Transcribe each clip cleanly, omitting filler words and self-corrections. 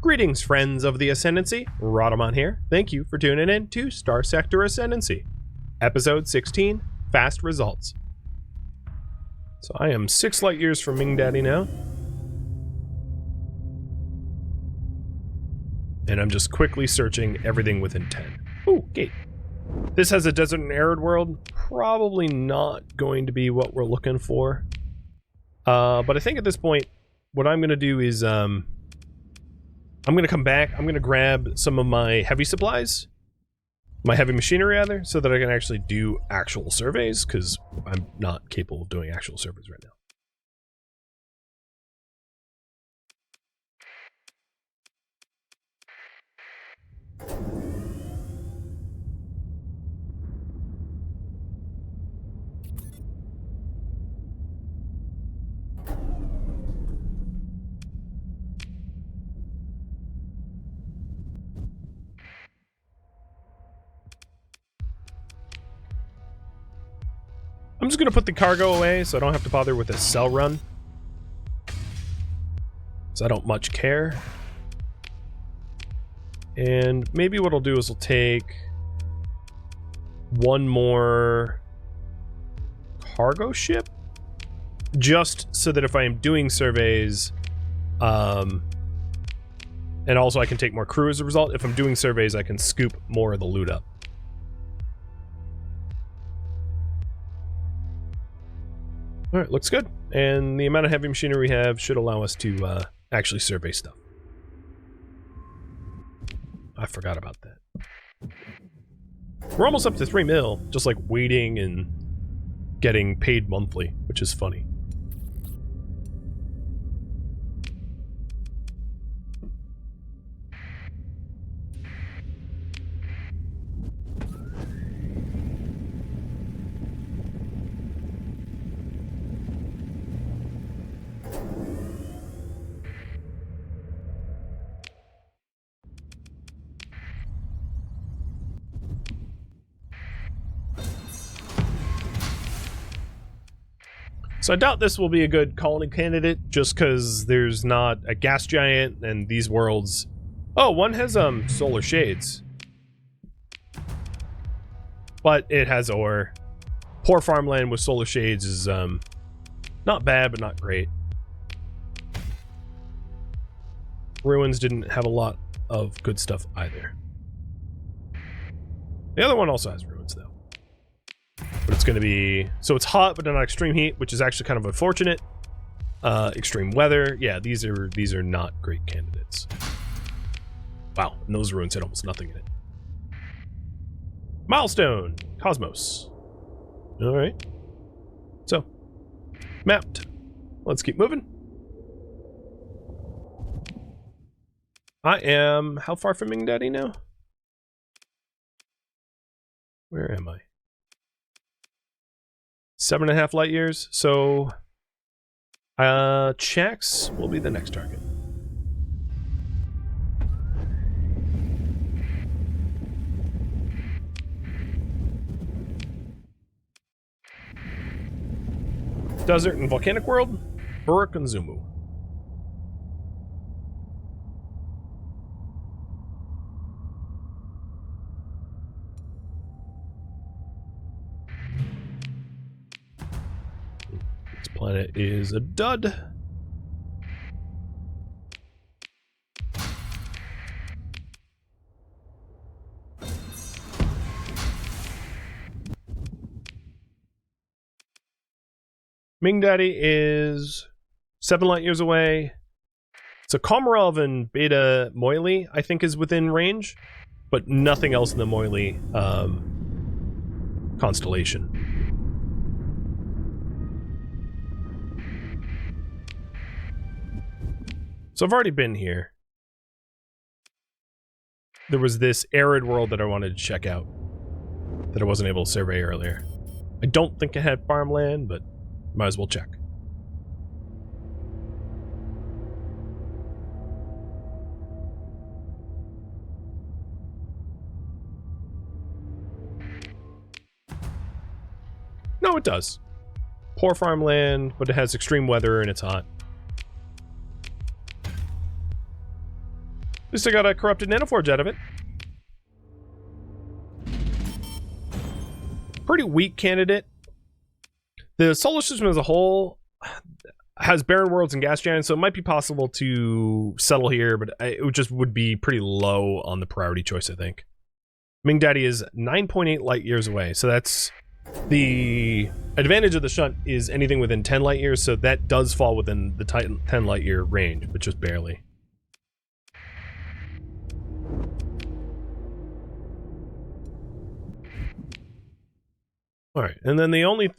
Greetings, friends of the Ascendancy. Rhadamant here. Thank you for tuning in to Starsector Ascendancy. Episode 16, Fast Results. So I am 6 light years from Ming Daddy now. And I'm just quickly searching everything within 10. Ooh, gate. This has a desert and arid world. Probably not going to be what we're looking for. But I think at this point, what I'm going to do is, I'm going to come back. I'm going to grab some of my heavy supplies. My heavy machinery, rather, so that I can actually do actual surveys, because I'm not capable of doing actual surveys right now. I'm just going to put the cargo away so I don't have to bother with a cell run. So I don't much care. And maybe what I'll do is I'll take one more cargo ship. Just so that if I am doing surveys, and also I can take more crew as a result. If I'm doing surveys, I can scoop more of the loot up. Alright, looks good. And the amount of heavy machinery we have should allow us to actually survey stuff. I forgot about that. We're almost up to 3 mil, just like waiting and getting paid monthly, which is funny. So I doubt this will be a good colony candidate, just because there's not a gas giant, and these worlds... Oh, one has solar shades. But it has ore. Poor farmland with solar shades is not bad, but not great. Ruins didn't have a lot of good stuff either. The other one also has ruins, though. But it's going to be... So it's hot, but not extreme heat, which is actually kind of unfortunate. Extreme weather. Yeah, these are not great candidates. Wow, and those ruins had almost nothing in it. Milestone! Cosmos. Alright. So, mapped. Let's keep moving. I am... How far from Ming Daddy now? Where am I? 7.5 light years, so Chax will be the next target. Desert and volcanic world, Buruk and Zumu. Planet is a dud. Ming Daddy is 7 light years away. So Komarov and Beta Moily, I think, is within range, but nothing else in the Moily constellation. So I've already been here. There was this arid world that I wanted to check out that I wasn't able to survey earlier. I don't think it had farmland, but might as well check. No, it does. Poor farmland, but it has extreme weather and it's hot. At least I got a corrupted nanoforge out of it. Pretty weak candidate. The solar system as a whole has barren worlds and gas giants, so it might be possible to settle here, but it would be pretty low on the priority choice, I think. Ming Daddy is 9.8 light years away, so that's the advantage of the shunt is anything within 10 light years, so that does fall within the 10 light year range, but just barely. All right, and then the only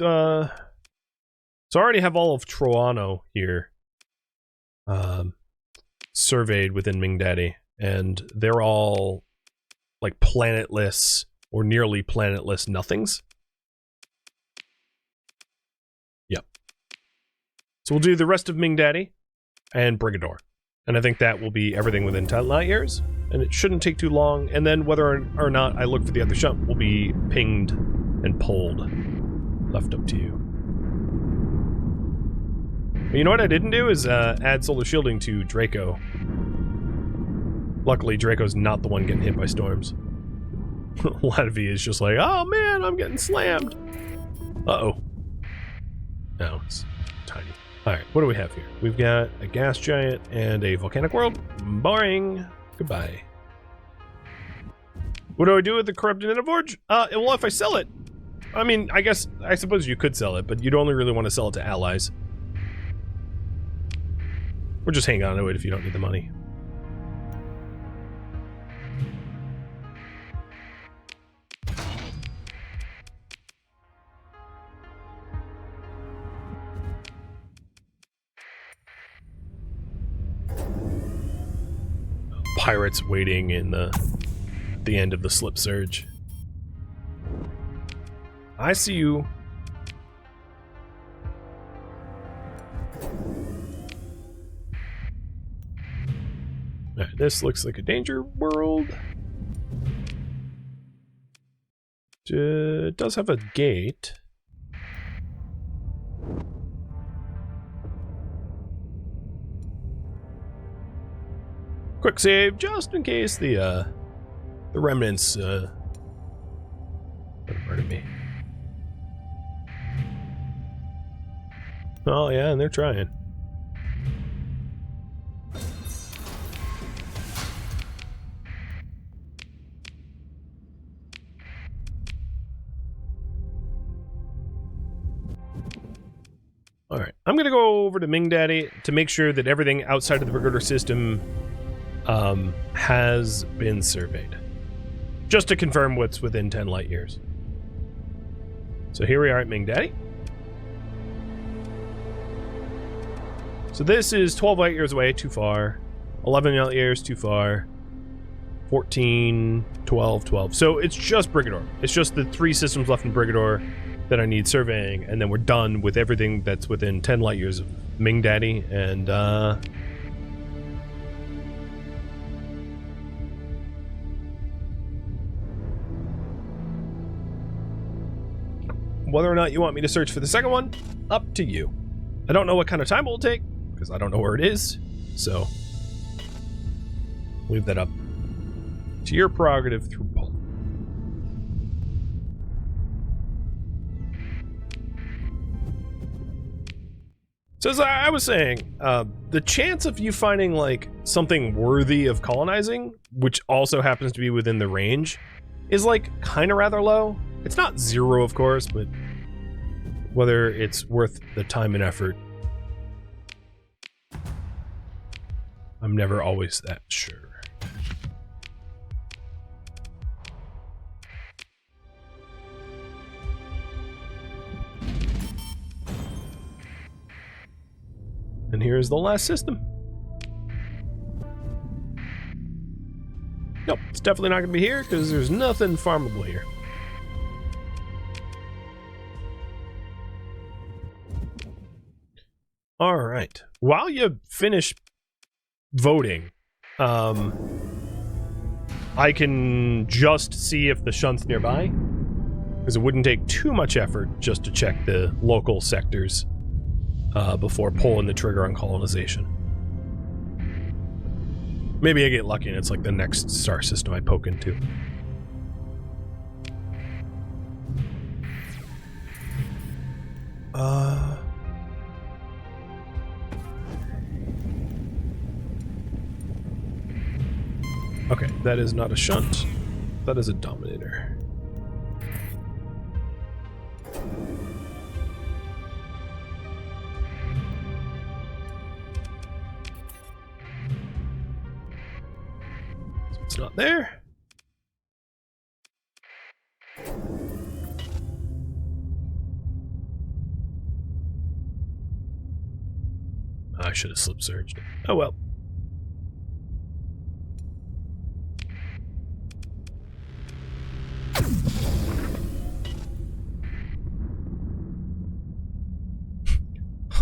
so I already have all of Troano here surveyed within Ming Daddy, and they're all like planetless or nearly planetless nothings. Yep. So we'll do the rest of Ming Daddy and Brigador, and I think that will be everything within 10 light years, and it shouldn't take too long, and then whether or not I look for the other shunt will be pinged and pulled. Left up to you. You know what I didn't do is add solar shielding to Draco. Luckily, Draco's not the one getting hit by storms. Latvi is just like, oh man, I'm getting slammed. Uh-oh. No, it's tiny. Alright, what do we have here? We've got a gas giant and a volcanic world. Boring. Goodbye. What do I do with the corrupted nanoforge? Well, if I sell it, I mean, I suppose you could sell it, but you'd only really want to sell it to allies. Or just hang on to it if you don't need the money. Pirates waiting in the end of the slip surge. I see you. Right, this looks like a danger world. It does have a gate. Quick save, just in case the remnants murdered me. Oh yeah, and they're trying. Alright, I'm gonna go over to Ming Daddy to make sure that everything outside of the Brigader system has been surveyed. Just to confirm what's within 10 light years. So here we are at Ming Daddy. So this is 12 light years away, too far. 11 light years, too far. 14, 12, 12. So it's just Brigador. It's just the 3 systems left in Brigador that I need surveying, and then we're done with everything that's within 10 light years of Ming Daddy, and whether or not you want me to search for the second one, up to you. I don't know what kind of time it will take, because I don't know where it is, so leave that up to your prerogative through Paul. So as I was saying, the chance of you finding like something worthy of colonizing, which also happens to be within the range, is like kind of rather low. It's not 0, of course, but whether it's worth the time and effort, I'm never always that sure. And here's the last system. Nope, it's definitely not going to be here because there's nothing farmable here. All right. While you finish voting, I can just see if the shunt's nearby, because it wouldn't take too much effort just to check the local sectors before pulling the trigger on colonization. Maybe I get lucky and it's like the next star system I poke into. Okay, that is not a shunt. That is a dominator. It's not there. I should have slip surged. Oh well.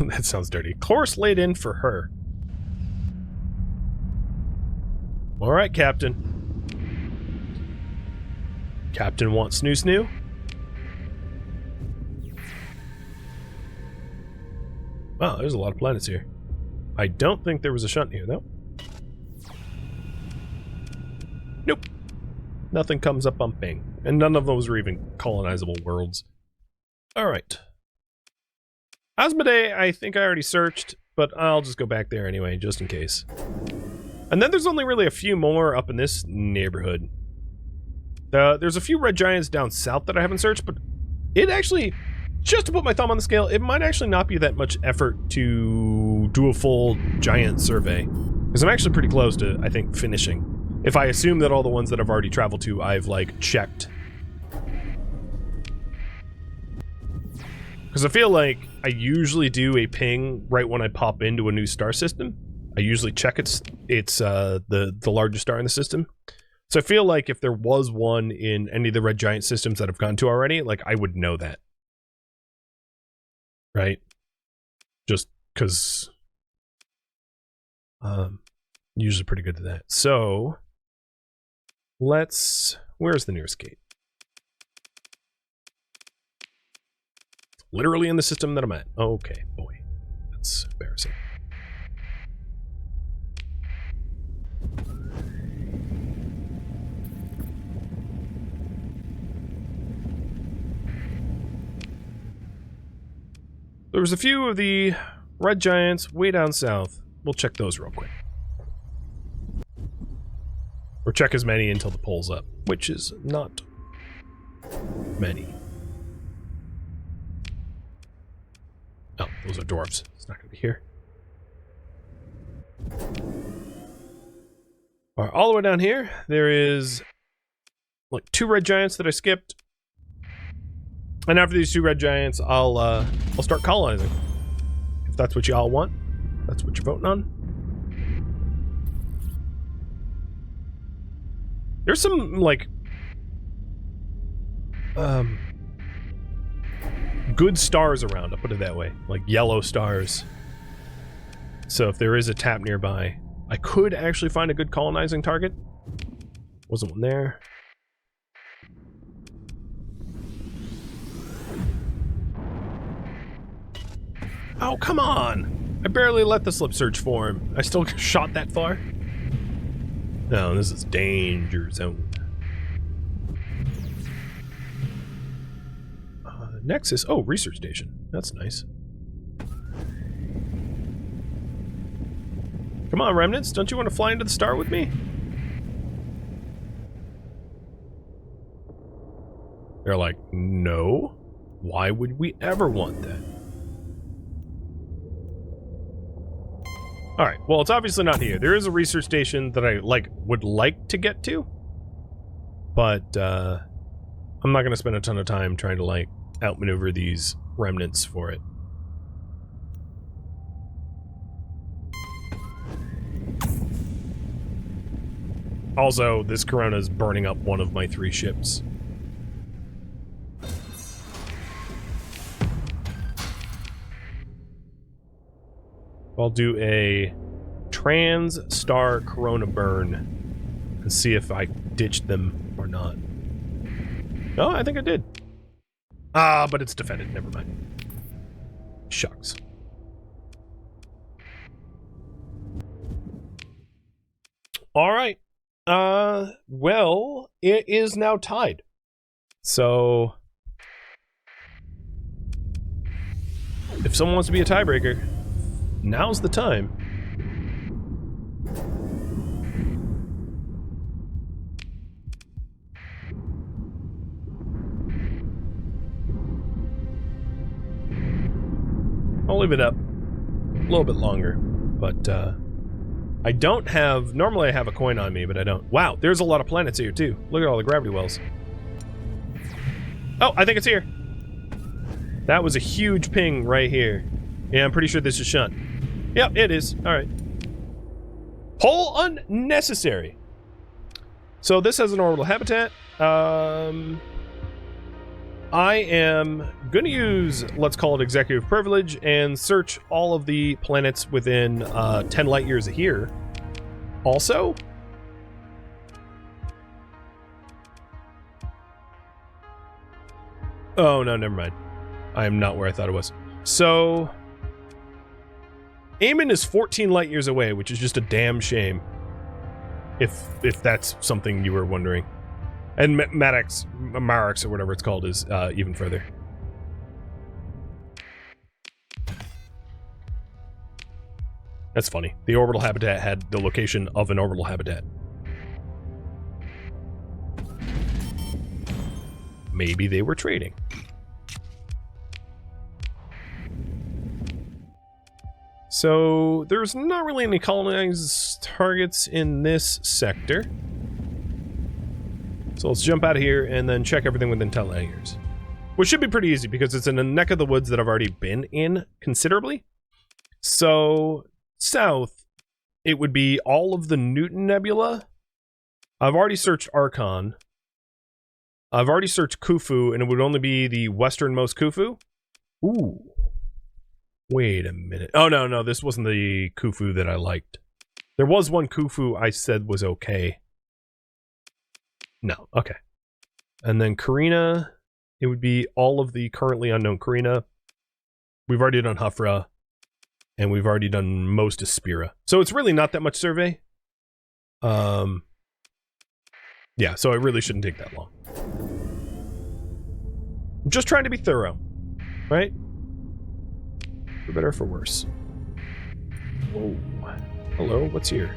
That sounds dirty. Course laid in for her. All right, Captain. Captain wants snoo snoo. Wow, there's a lot of planets here. I don't think there was a shunt here, though. Nope. Nothing comes up on ping. And none of those are even colonizable worlds. Alright. Asmodee, I think I already searched, but I'll just go back there anyway, just in case. And then there's only really a few more up in this neighborhood. There's a few red giants down south that I haven't searched, but it actually, just to put my thumb on the scale, it might actually not be that much effort to do a full giant survey. Because I'm actually pretty close to, I think, finishing. If I assume that all the ones that I've already traveled to, I've, like, checked. Because I feel like I usually do a ping right when I pop into a new star system. I usually check it's the largest star in the system. So I feel like if there was one in any of the red giant systems that I've gone to already, like, I would know that. Right? Just because usually pretty good at that. So where's the nearest gate? Literally in the system that I'm at. Okay, boy. That's embarrassing. There was a few of the red giants way down south. We'll check those real quick. Or check as many until the pole's up, which is not many. Oh, those are dwarves. It's not going to be here. Alright, all the way down here, there is like 2 red giants that I skipped. And after these 2 red giants, I'll start colonizing. If that's what y'all want. That's what you're voting on. There's some, like, good stars around, I'll put it that way. Like yellow stars. So if there is a tap nearby, I could actually find a good colonizing target. Wasn't one there. Oh, come on! I barely let the slip surge form. I still shot that far? No, this is danger zone. Nexus. Oh, research station. That's nice. Come on, remnants. Don't you want to fly into the star with me? They're like, no. Why would we ever want that? Alright, well, it's obviously not here. There is a research station that I, would like to get to. But, I'm not going to spend a ton of time trying to, outmaneuver these remnants for it. Also, this Corona is burning up one of my 3 ships. I'll do a trans-star Corona burn and see if I ditched them or not. No, I think I did. Ah, but it's defended. Never mind. Shucks. All right. Well, it is now tied. So, if someone wants to be a tiebreaker, now's the time. I'll leave it up a little bit longer, but I don't have... Normally I have a coin on me, but I don't. Wow, there's a lot of planets here, too. Look at all the gravity wells. Oh, I think it's here. That was a huge ping right here. Yeah, I'm pretty sure this is shunt. Yep, it is. Alright. Hole unnecessary. So this has an orbital habitat. I am going to use, let's call it executive privilege, and search all of the planets within 10 light years of here. Also, oh no, never mind. I am not where I thought it was. So, Eamon is 14 light years away, which is just a damn shame. If that's something you were wondering. And Maddox, Marix, or whatever it's called, is even further. That's funny. The orbital habitat had the location of an orbital habitat. Maybe they were trading. So, there's not really any colonized targets in this sector. So let's jump out of here and then check everything within 10 light years. Which should be pretty easy because it's in a neck of the woods that I've already been in considerably. So, south, it would be all of the Newton Nebula. I've already searched Archon. I've already searched Khufu, and it would only be the westernmost Khufu. Ooh. Wait a minute. Oh, no, this wasn't the Khufu that I liked. There was one Khufu I said was okay. No, okay. And then Carina, it would be all of the currently unknown Carina. We've already done Hufra, and we've already done most of Spira. So it's really not that much survey. Yeah, so it really shouldn't take that long. I'm just trying to be thorough, right? For better or for worse. Whoa. Hello, what's here?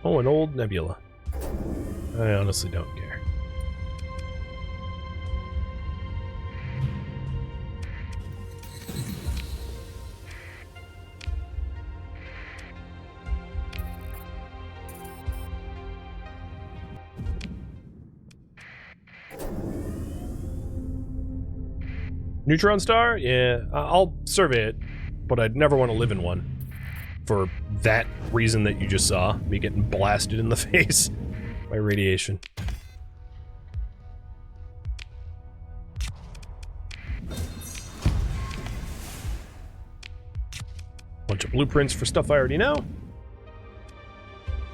Oh, an old nebula. I honestly don't care. Neutron star? Yeah, I'll survey it, but I'd never want to live in one. For that reason that you just saw, me getting blasted in the face by radiation. Bunch of blueprints for stuff I already know.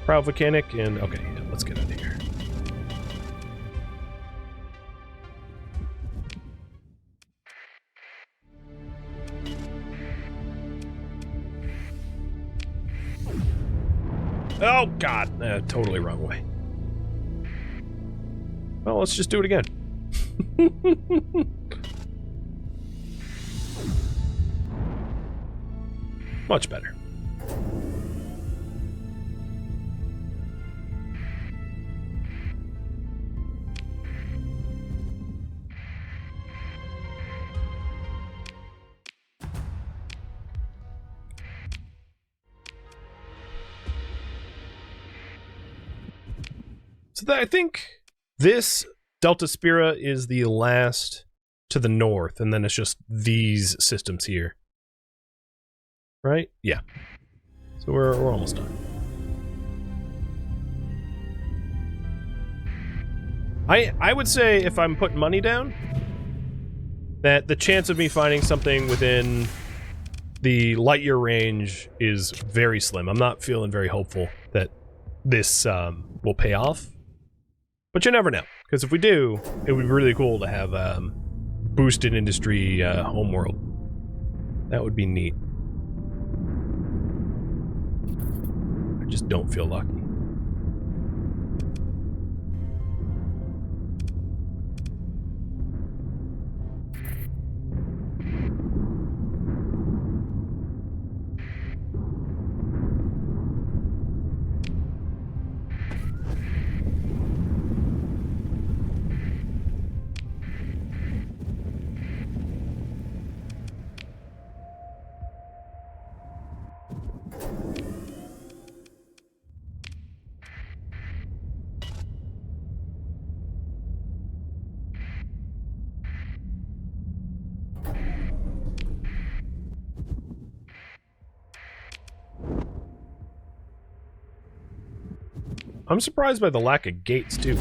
Proud volcanic, and okay, yeah, let's get out of here. Oh, God. Totally wrong way. Well, let's just do it again. Much better. So I think this Delta Spira is the last to the north, and then it's just these systems here. Right? Yeah. So we're almost done. I would say, if I'm putting money down, that the chance of me finding something within the light year range is very slim. I'm not feeling very hopeful that this will pay off. But you never know, because if we do, it would be really cool to have boosted industry homeworld. That would be neat. I just don't feel lucky. I'm surprised by the lack of gates, too.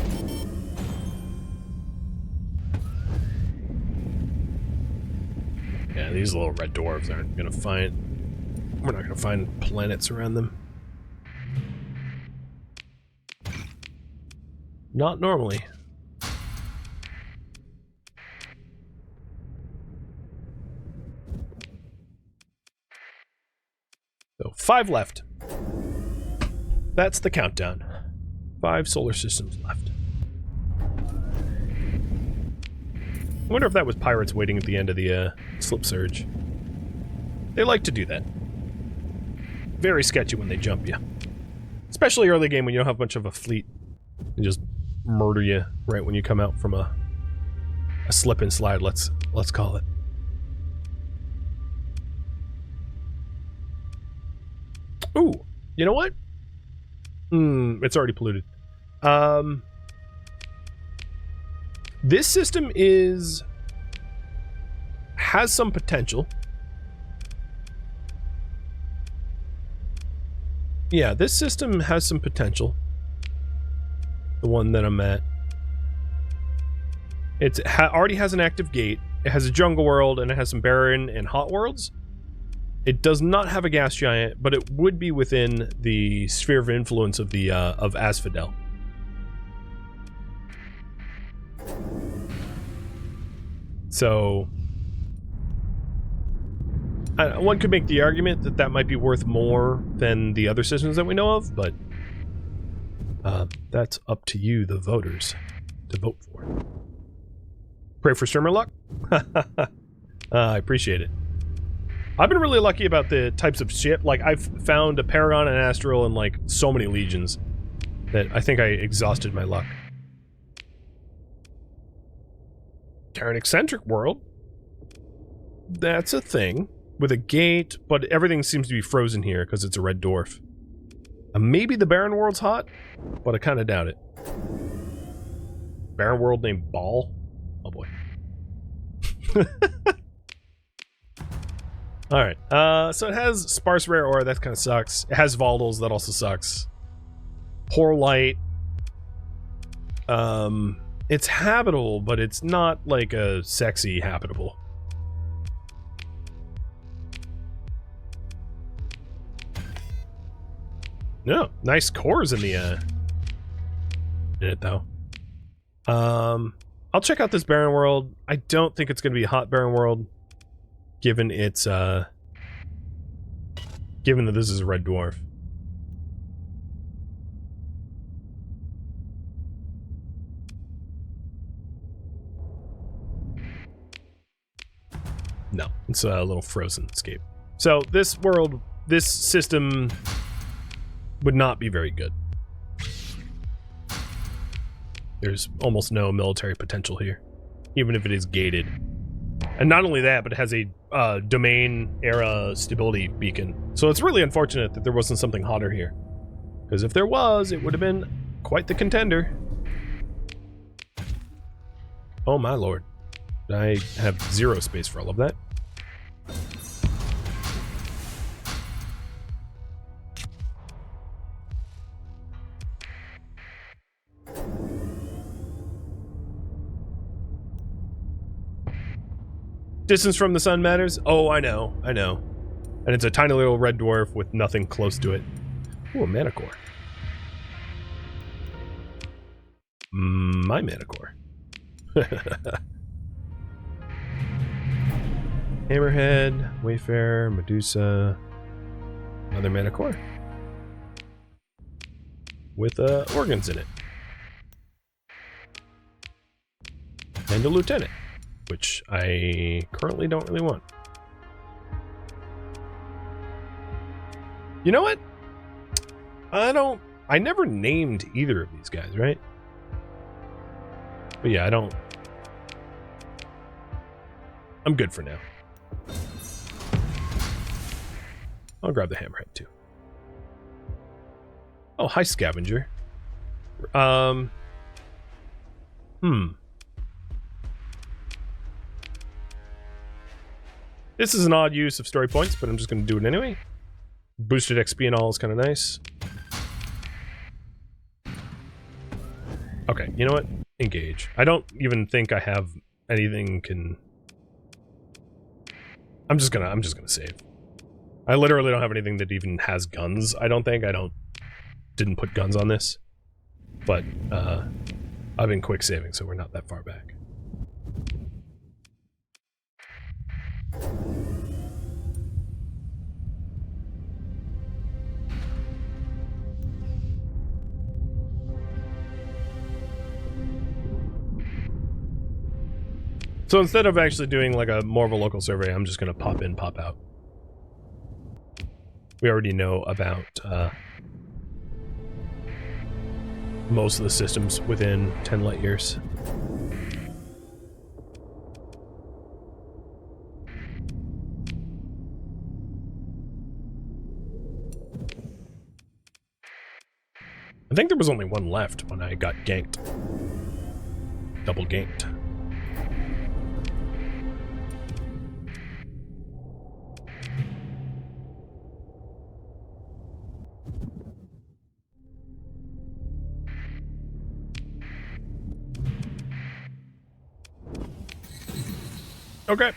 Yeah, these little red dwarves aren't gonna find... We're not gonna find planets around them. Not normally. So, 5 left. That's the countdown. 5 solar systems left. I wonder if that was pirates waiting at the end of the slip surge. They like to do that. Very sketchy when they jump you. Especially early game when you don't have much of a fleet. They just murder you right when you come out from a slip and slide, let's call it. Ooh, you know what? It's already polluted. This system has some potential. Yeah, this system has some potential. The one that I'm at. It already has an active gate. It has a jungle world, and it has some barren and hot worlds. It does not have a gas giant, but it would be within the sphere of influence of the of Asphodel. So, one could make the argument that that might be worth more than the other systems that we know of, but that's up to you, the voters, to vote for. Pray for streamer luck? I appreciate it. I've been really lucky about the types of ship. Like, I've found a Paragon and Astral in, like, so many legions that I think I exhausted my luck. Terran eccentric world. That's a thing. With a gate, but everything seems to be frozen here because it's a red dwarf. Maybe the barren world's hot, but I kind of doubt it. Barren world named Ball? Oh boy. Alright, so it has sparse rare ore, that kind of sucks. It has Valdals, that also sucks. Poor light. It's habitable, but it's not like a sexy habitable. No, nice cores in the in it though. I'll check out this barren world. I don't think it's going to be a hot barren world, given its given that this is a red dwarf. No, it's a little frozen escape. So this world, this system would not be very good. There's almost no military potential here, even if it is gated. And not only that, but it has a domain era stability beacon. So it's really unfortunate that there wasn't something hotter here. Because if there was, it would have been quite the contender. Oh my lord. I have zero space for all of that. Distance from the sun matters? Oh, I know, I know. And it's a tiny little red dwarf with nothing close to it. Ooh, a mana core. My mana core. Hammerhead, Wayfarer, Medusa, another mana core. With organs in it. And a lieutenant, which I currently don't really want. You know what? I never named either of these guys, right? But yeah, I'm good for now. I'll grab the hammerhead too. Oh, hi, scavenger. This is an odd use of story points, but I'm just going to do it anyway. Boosted XP and all is kind of nice. Okay, you know what? Engage. I don't even think I have anything can... I'm just gonna save. I literally don't have anything that even has guns, I don't think. Didn't put guns on this. But, I've been quick saving, so we're not that far back. So instead of actually doing like more of a local survey, I'm just going to pop in, pop out. We already know about most of the systems within 10 light years. I think there was only one left when I got ganked. Double ganked. Okay.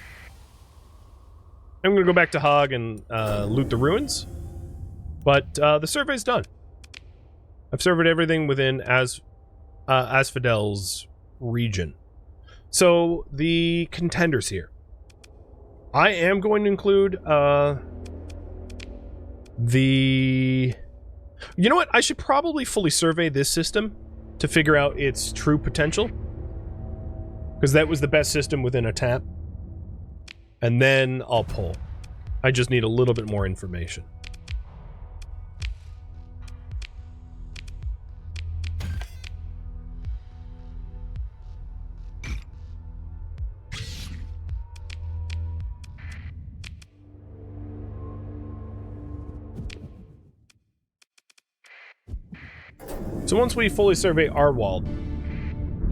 I'm gonna go back to Hog and loot the ruins. But the survey's done. I've surveyed everything within Asphodel's region. So the contenders here. I am going to include the... You know what? I should probably fully survey this system to figure out its true potential. Because that was the best system within a tap. And then I'll pull. I just need a little bit more information. So once we fully survey Arwald,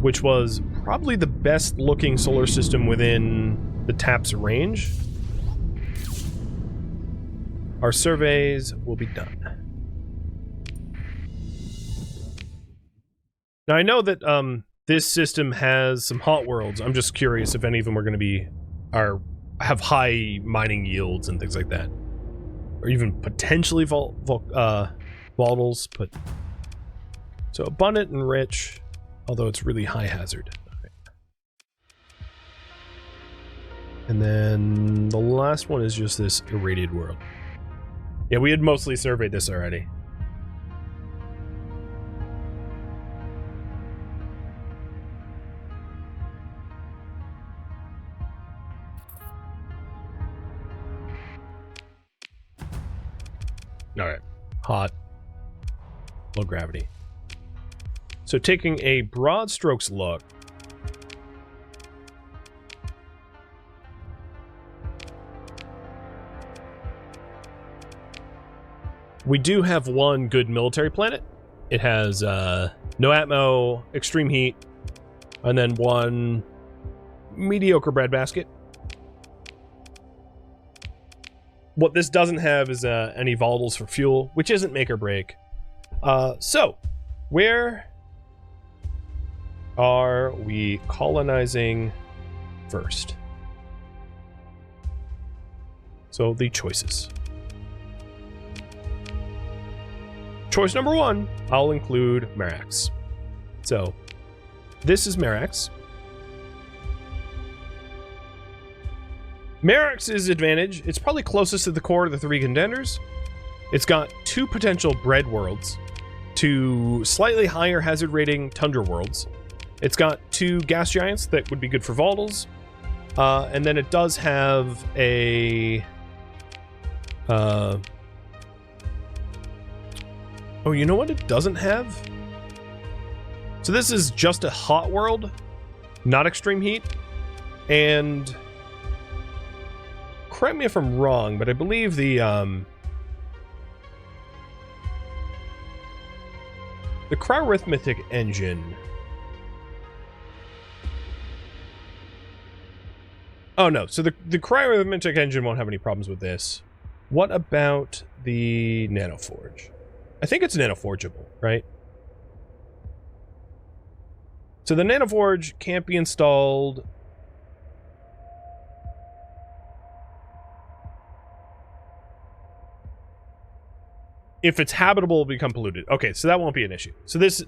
which was probably the best looking solar system within the TAP's range, our surveys will be done. Now I know that this system has some hot worlds. I'm just curious if any of them are going to be have high mining yields and things like that, or even potentially volatiles. But so abundant and rich, although it's really high hazard. Okay. And then the last one is just this irradiated world. Yeah, we had mostly surveyed this already. Alright. Hot. Low gravity. So taking a broad strokes look. We do have one good military planet. It has no atmo, extreme heat, and then one mediocre breadbasket. What this doesn't have is any volatiles for fuel, which isn't make or break. So, where are we colonizing first? So, the choices. choice number 1, I'll include Merax. So, this is Merax. Merax's advantage, it's probably closest to the core of the 3 contenders. It's got 2 potential bread worlds, 2 slightly higher hazard rating tundra worlds. It's got 2 gas giants that would be good for volatiles. And then it does have a... oh, you know what it doesn't have? So this is just a hot world, not extreme heat. And... correct me if I'm wrong, but I believe the cryarithmetic engine... oh no, so the cryarithmetic engine won't have any problems with this. What about the nanoforge? I think it's nanoforgeable, right? So the nanoforge can't be installed... if it's habitable, it'll become polluted. Okay, so that won't be an issue. So this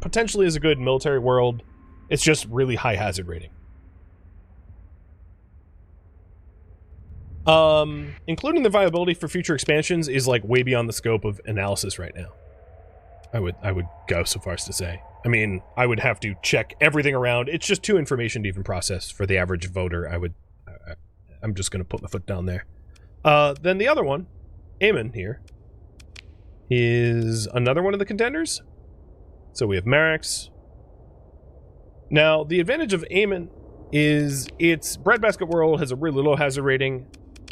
potentially is a good military world. It's just really high hazard rating. Including the viability for future expansions is like way beyond the scope of analysis right now. I would go so far as to say. I mean, I would have to check everything around. It's just too information to even process for the average voter. I'm just going to put my foot down there. Then the other one, Amon here, is another one of the contenders. So we have Merax. Now, the advantage of Amon is its breadbasket world has a really low hazard rating.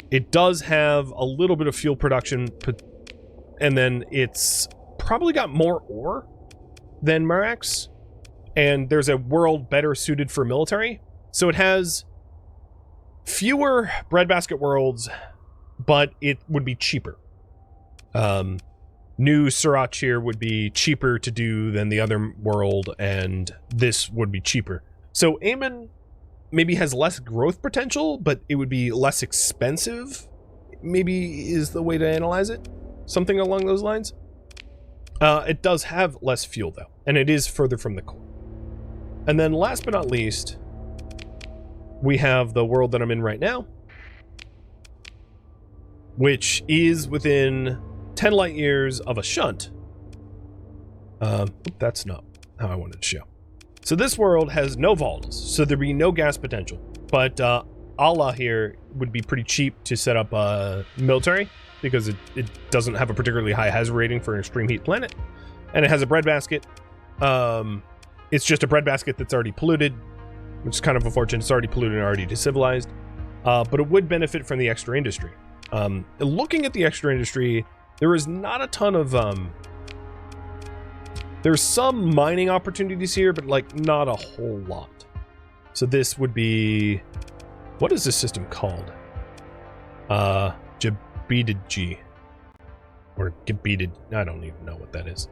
It does have a little bit of fuel production, and then it's probably got more ore than Merax, and there's a world better suited for military. So it has fewer breadbasket worlds, but it would be cheaper. New Sriracha here would be cheaper to do than the other world, and this would be cheaper. So Amon maybe has less growth potential, but it would be less expensive, maybe is the way to analyze it. Something along those lines. It does have less fuel, though, and it is further from the core. And then last but not least, we have the world that I'm in right now, which is within 10 light years of a shunt. That's not how I wanted to show. So this world has no volatiles, so there'd be no gas potential. But Allah here would be pretty cheap to set up military, because it doesn't have a particularly high hazard rating for an extreme heat planet. And it has a breadbasket. It's just a breadbasket that's already polluted, which is kind of unfortunate. It's already polluted and already decivilized. But it would benefit from the extra industry. Looking at the extra industry, there is not a ton of... there's some mining opportunities here, but like not a whole lot. So this would be... what is this system called? Jabidiji. Or Gabidid. I don't even know what that is.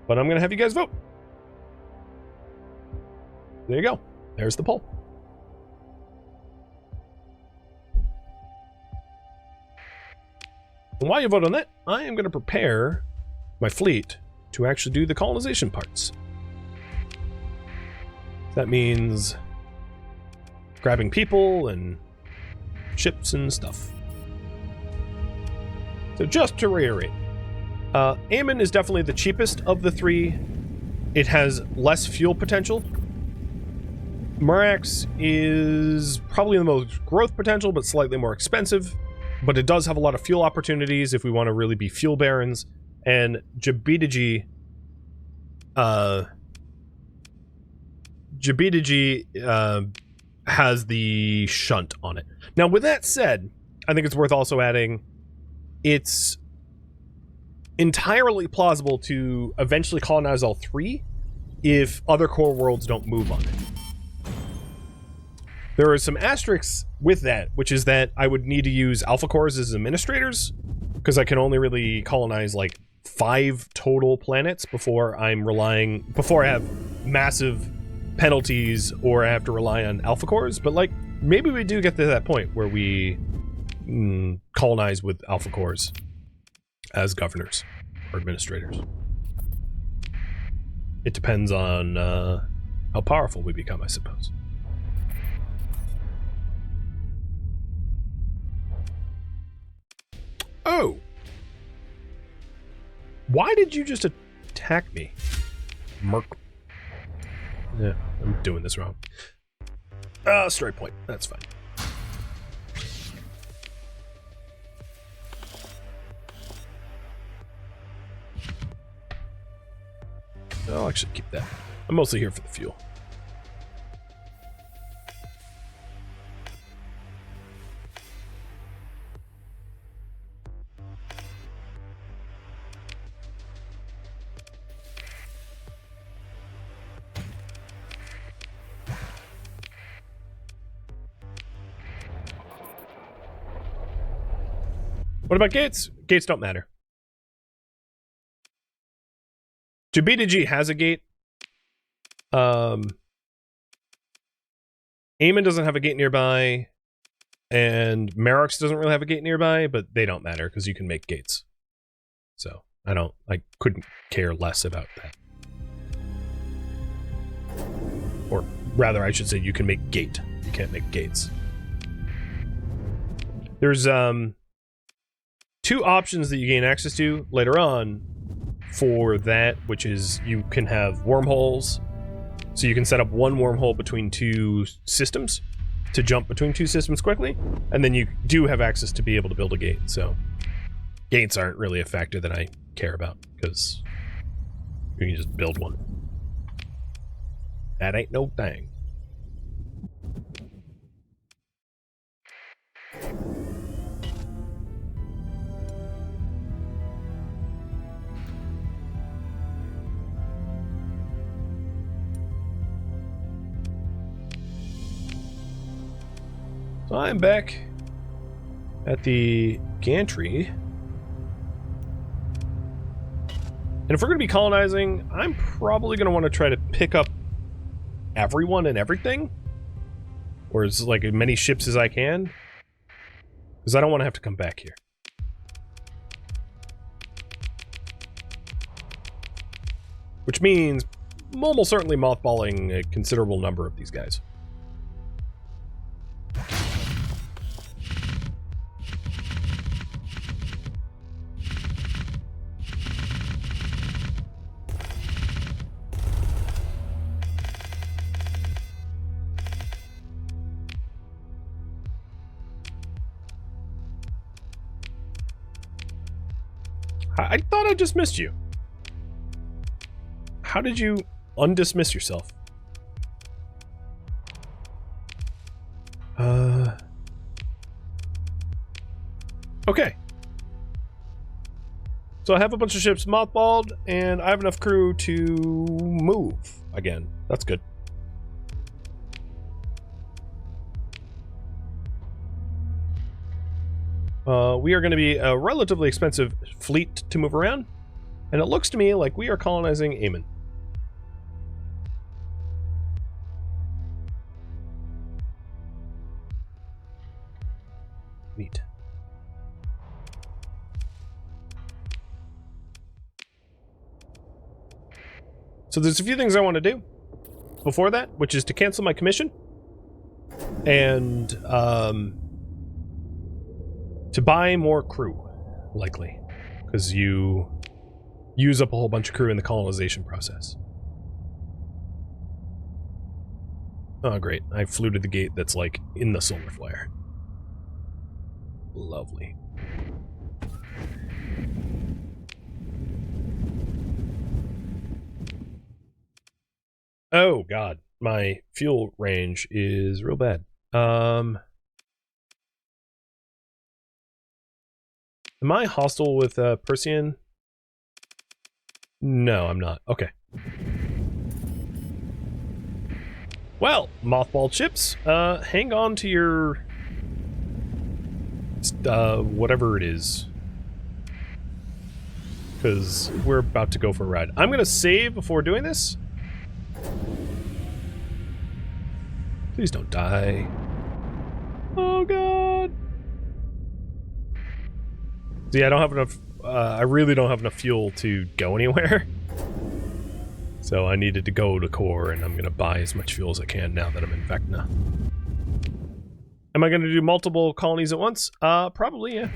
But I'm going to have you guys vote. There you go. There's the poll. And while you vote on that, I am going to prepare my fleet to actually do the colonization parts. That means grabbing people and ships and stuff. So just to reiterate, Amon is definitely the cheapest of the 3. It has less fuel potential. Merax is probably the most growth potential, but slightly more expensive. But it does have a lot of fuel opportunities if we want to really be fuel barons. And Jabidiji has the shunt on it. Now, with that said, I think it's worth also adding it's entirely plausible to eventually colonize all 3 if other core worlds don't move on it. There are some asterisks with that, which is that I would need to use alpha cores as administrators, because I can only really colonize like 5 total planets before I have massive penalties or I have to rely on alpha cores. But like, maybe we do get to that point where we colonize with alpha cores as governors. or administrators. It depends on how powerful we become, I suppose. Oh! Why did you just attack me? Merc. Yeah, I'm doing this wrong. Straight point. That's fine. I'll actually keep that. I'm mostly here for the fuel. What about gates? Gates don't matter. B2G has a gate. Eamon doesn't have a gate nearby, and Merox doesn't really have a gate nearby, but they don't matter because you can make gates. So I couldn't care less about that. Or rather, I should say you can make gate. You can't make gates. There's two options that you gain access to later on for that, which is you can have wormholes. So you can set up one wormhole between two systems to jump between two systems quickly, and then you do have access to be able to build a gate. So gates aren't really a factor that I care about, because you can just build one. That ain't no thing. So I'm back at the gantry. And if we're going to be colonizing, I'm probably going to want to try to pick up everyone and everything. Or as like as many ships as I can. Because I don't want to have to come back here. Which means almost certainly mothballing a considerable number of these guys. I thought I just missed you. How did you undismiss yourself? Okay. So I have a bunch of ships mothballed, and I have enough crew to move again. That's good. We are going to be a relatively expensive fleet to move around, and it looks to me like we are colonizing Eamon. Neat. So there's a few things I want to do before that, which is to cancel my commission, and to buy more crew, likely, because you use up a whole bunch of crew in the colonization process. Oh, great. I flew to the gate that's, like, in the solar flare. Lovely. Oh, God. My fuel range is real bad. Am I hostile with Persian? No, I'm not. Okay. Well, mothballed ships, hang on to your whatever it is, because we're about to go for a ride. I'm gonna save before doing this. Please don't die. Oh, God. See, I don't have enough I really don't have enough fuel to go anywhere. So I needed to go to core, and I'm going to buy as much fuel as I can now that I'm in Vecna. Am I going to do multiple colonies at once? Probably, yeah.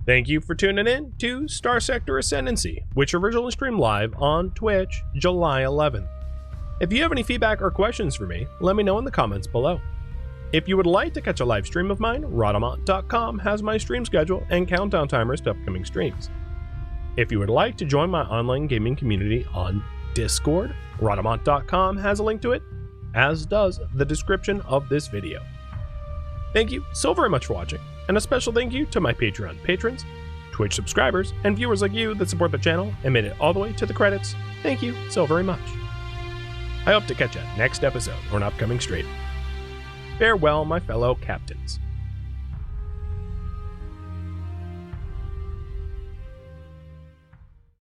Thank you for tuning in to Starsector Ascendancy, which originally streamed live on Twitch, July 11th. If you have any feedback or questions for me, let me know in the comments below. If you would like to catch a live stream of mine, Rhadamant.com has my stream schedule and countdown timers to upcoming streams. If you would like to join my online gaming community on Discord, Rhadamant.com has a link to it, as does the description of this video. Thank you so very much for watching, and a special thank you to my Patreon patrons, Twitch subscribers, and viewers like you that support the channel and made it all the way to the credits. Thank you so very much. I hope to catch you next episode or an upcoming stream. Farewell, my fellow captains.